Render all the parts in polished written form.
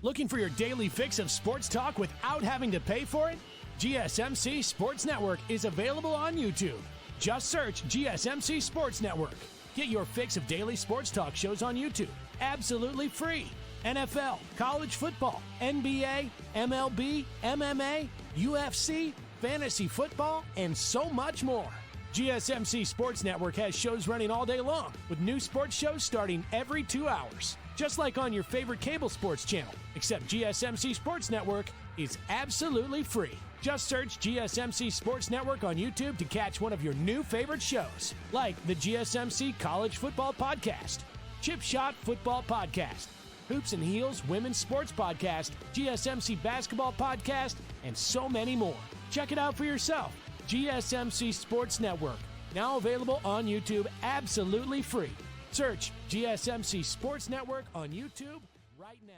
Looking for your daily fix of sports talk without having to pay for it? GSMC Sports Network is available on YouTube. Just search GSMC Sports Network. Get your fix of daily sports talk shows on YouTube, absolutely free. NFL, college football, NBA, MLB, MMA, UFC, fantasy football, and so much more. GSMC Sports Network has shows running all day long, with new sports shows starting every 2 hours. Just like on your favorite cable sports channel, except GSMC Sports Network is absolutely free. Just search GSMC Sports Network on YouTube to catch one of your new favorite shows, like the GSMC College Football Podcast, Chip Shot Football Podcast, Hoops and Heels Women's Sports Podcast, GSMC Basketball Podcast, and so many more. Check it out for yourself. GSMC Sports Network, now available on YouTube absolutely free. Search GSMC Sports Network on YouTube right now.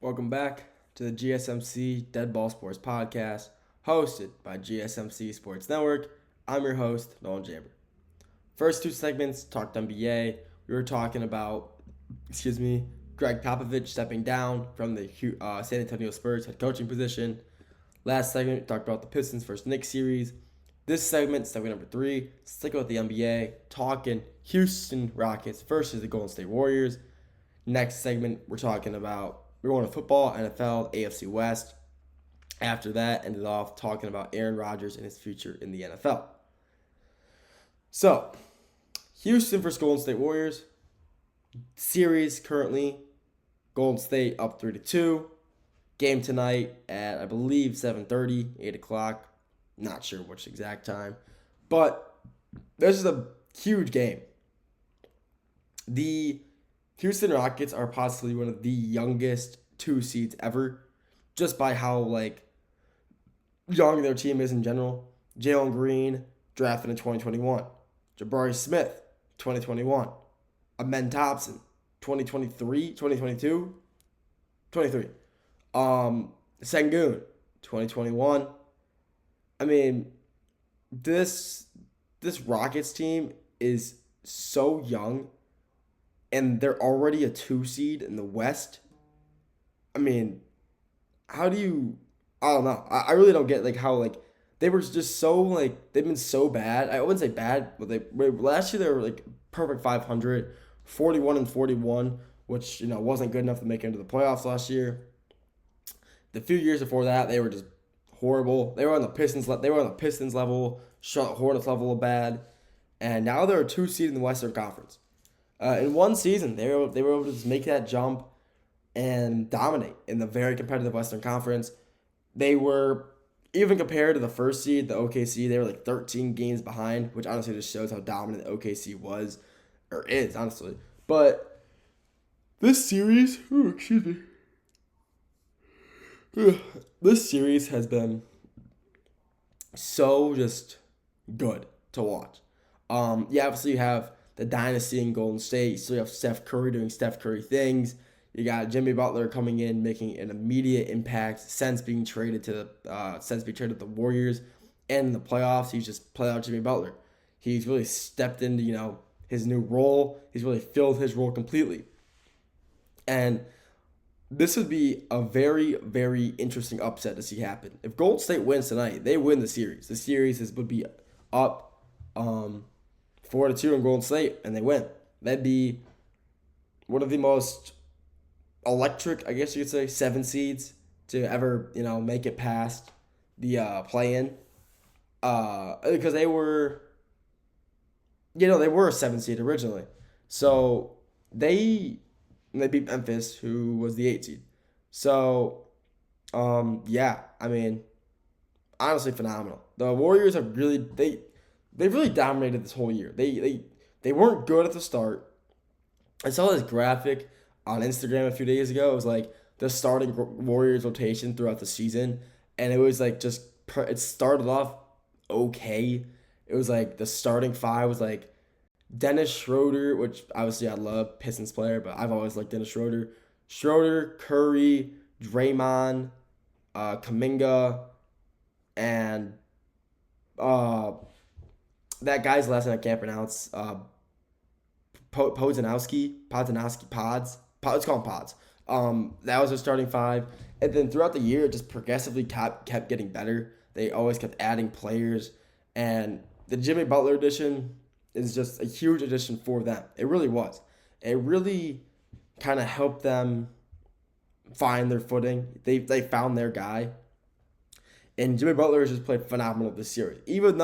Welcome back to the GSMC Dead Ball Sports Podcast, hosted by GSMC Sports Network. I'm your host, Nolan Jamber. First two segments talked NBA. We were talking about, Greg Popovich stepping down from the San Antonio Spurs head coaching position. Last segment, we talked about the Pistons versus Knicks series. This segment number 3, sticking with the NBA, talking Houston Rockets versus the Golden State Warriors. Next segment, we're going to football, NFL, AFC West. After that, ended off talking about Aaron Rodgers and his future in the NFL. So, Houston versus Golden State Warriors. Series currently, Golden State up 3-2. Game tonight at, I believe, 7:30, 8 o'clock. Not sure which exact time. But this is a huge game. The Houston Rockets are possibly one of the youngest 2 seeds ever, just by how young their team is in general. Jalen Green, drafted in 2021. Jabari Smith, 2021. Amen Thompson, 2023, 2022, 23. Sengun, 2021. I mean, this Rockets team is so young, and they're already a 2 seed in the West. I mean, how do you... I don't know. I really don't get how they were just so they've been so bad. I wouldn't say bad, but last year they were perfect 500, 41-41, which wasn't good enough to make it into the playoffs last year. The few years before that, they were just horrible. They were on the Pistons. They were on the Pistons level, Charlotte Hornets level of bad, and now they're a 2 seed in the Western Conference. In one season, they were able to just make that jump and dominate in the very competitive Western Conference. They were, even compared to the first seed, the OKC, they were 13 games behind, which honestly just shows how dominant the OKC was, or is, honestly. But this series, this series has been so just good to watch. Obviously you have the dynasty in Golden State. You still have Steph Curry doing Steph Curry things. You got Jimmy Butler coming in, making an immediate impact since being traded to the Warriors, and in the playoffs, he's just played out Jimmy Butler. He's really stepped into his new role. He's really filled his role completely, and this would be a very, very interesting upset to see happen. If Golden State wins tonight, they win the series. The series would be up 4-2 in Golden State, and they win. That'd be one of the most electric, I guess you could say, 7 seeds to ever, make it past the play-in. Because they were a 7 seed originally. So they beat Memphis, who was the 8 seed. So, honestly phenomenal. The Warriors have really, they've really dominated this whole year. They weren't good at the start. I saw this graphic on Instagram a few days ago. It was the starting Warriors rotation throughout the season, and it was it started off okay. It was the starting 5 was Dennis Schroeder, which obviously I love, Pistons player, but I've always liked Dennis Schroeder. Schroeder, Curry, Draymond, Kuminga, and that guy's last name I can't pronounce. Podzanowski, let's call him Pods. That was their starting five. And then throughout the year, it just progressively kept getting better. They always kept adding players. And the Jimmy Butler addition is just a huge addition for them. It really was. It really kind of helped them find their footing. They found their guy. And Jimmy Butler has just played phenomenal this series. Even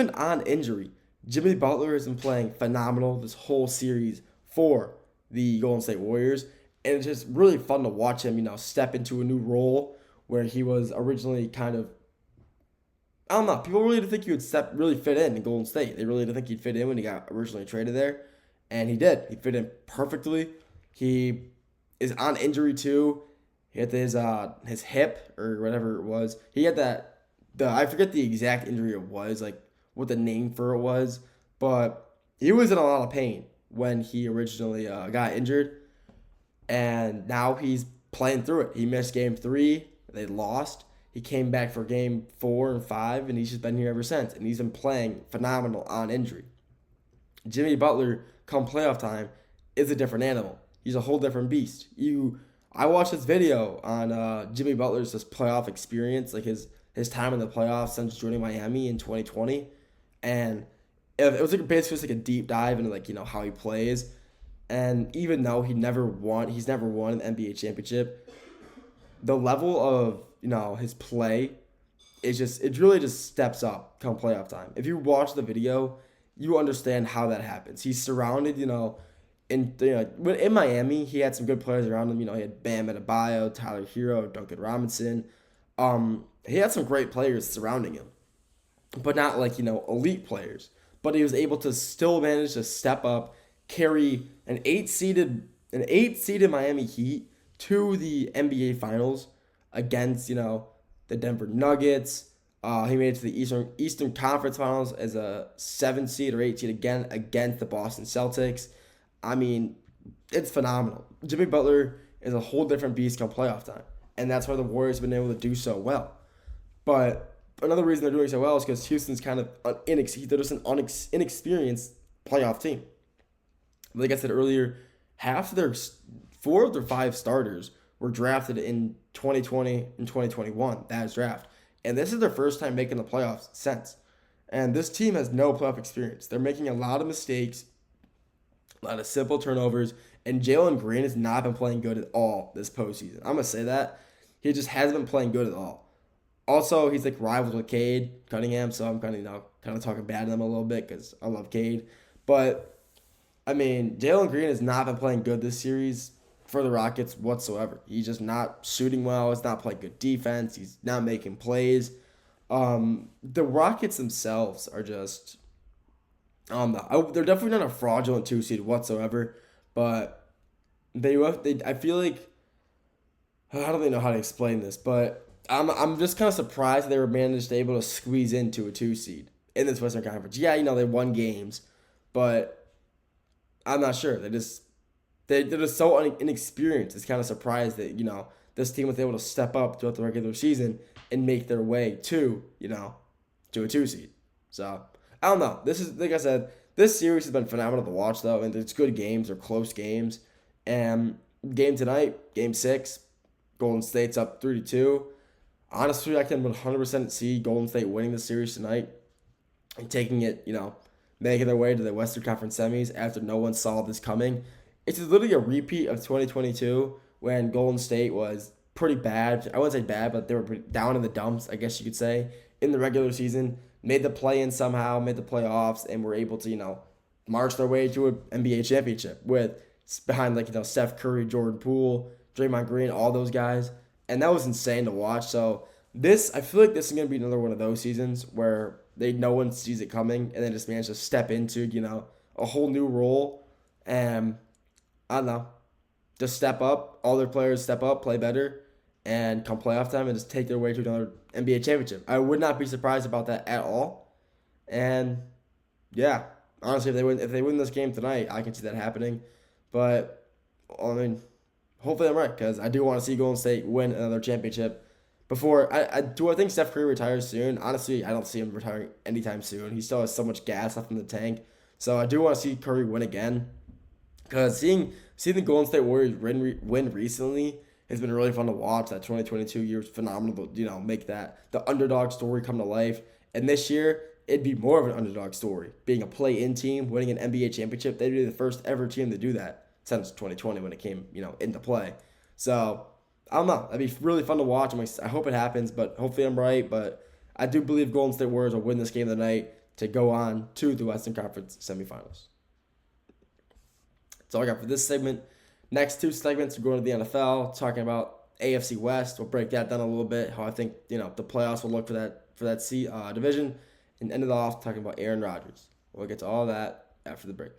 on injury, Jimmy Butler has been playing phenomenal this whole series for the Golden State Warriors. And it's just really fun to watch him, step into a new role where he was originally kind of, I don't know, people really didn't think he would really fit in Golden State. They really didn't think he'd fit in when he got originally traded there. And he did. He fit in perfectly. He is on injury too. He had his hip or whatever it was. He had I forget the exact injury it was, like what the name for it was, but he was in a lot of pain when he originally got injured. And now he's playing through it. He missed game 3. They lost. He came back for game 4 and 5, and he's just been here ever since. And he's been playing phenomenal on injury. Jimmy Butler, come playoff time, is a different animal. He's a whole different beast. I watched this video on Jimmy Butler's this playoff experience, like his time in the playoffs since joining Miami in 2020. And it was basically just like a deep dive into how he plays. And even though he's never won an NBA championship, the level of his play it really just steps up come playoff time. If you watch the video, you understand how that happens. He's surrounded, in Miami, he had some good players around him. He had Bam Adebayo, Tyler Hero, Duncan Robinson. He had some great players surrounding him, but not elite players. But he was able to still manage to step up, carry an 8-seeded Miami Heat to the NBA Finals against the Denver Nuggets. He made it to the Eastern Conference Finals as a 7 seed or 8 seed again against the Boston Celtics. I mean, it's phenomenal. Jimmy Butler is a whole different beast come playoff time, and that's why the Warriors have been able to do so well. But another reason they're doing so well is because Houston's kind of they're just an inexperienced playoff team. Like I said earlier, 4 of their 5 starters were drafted in 2020 and 2021. That is draft. And this is their first time making the playoffs since. And this team has no playoff experience. They're making a lot of mistakes, a lot of simple turnovers, and Jalen Green has not been playing good at all this postseason. I'm going to say that. He just hasn't been playing good at all. Also, he's rivals with Cade Cunningham, so I'm kind of talking bad to them a little bit because I love Cade. But, I mean, Jalen Green has not been playing good this series for the Rockets whatsoever. He's just not shooting well. He's not playing good defense. He's not making plays. The Rockets themselves are just, they're definitely not a fraudulent 2 seed whatsoever, but I feel like, I don't really know how to explain this, but I'm just kind of surprised they were able to squeeze into a 2 seed in this Western Conference. Yeah, they won games, but I'm not sure. They're just so inexperienced. It's kind of surprised that, this team was able to step up throughout the regular season and make their way to a 2 seed. So, I don't know. This is, like I said, this series has been phenomenal to watch, though, and it's good games or close games. And game tonight, game 6, Golden State's up 3-2. Honestly, I can 100% see Golden State winning the series tonight and taking it, making their way to the Western Conference semis after no one saw this coming. It's literally a repeat of 2022 when Golden State was pretty bad. I wouldn't say bad, but they were pretty down in the dumps, I guess you could say, in the regular season. Made the play-in somehow, made the playoffs, and were able to, march their way to an NBA championship behind, Steph Curry, Jordan Poole, Draymond Green, all those guys. And that was insane to watch. So I feel like this is going to be another one of those seasons where no one sees it coming and then just manage to step into, a whole new role. And I don't know, just step up. All their players step up, play better, and come playoff time and just take their way to another NBA championship. I would not be surprised about that at all. And yeah, honestly, if they win this game tonight, I can see that happening. But I mean, hopefully I'm right because I do want to see Golden State win another championship before I think Steph Curry retires soon. Honestly, I don't see him retiring anytime soon. He still has so much gas left in the tank. So I do want to see Curry win again. Because seeing the Golden State Warriors win recently has been really fun to watch. That 2022 year was phenomenal to, make the underdog story come to life. And this year, it'd be more of an underdog story. Being a play-in team, winning an NBA championship, they'd be the first ever team to do that since 2020 when it came, into play. So, I don't know. That'd be really fun to watch. I hope it happens, but hopefully I'm right. But I do believe Golden State Warriors will win this game of the night to go on to the Western Conference semifinals. That's all I got for this segment. Next two segments, we're going to the NFL, talking about AFC West. We'll break that down a little bit, how I think the playoffs will look for that division, and end it off talking about Aaron Rodgers. We'll get to all that after the break.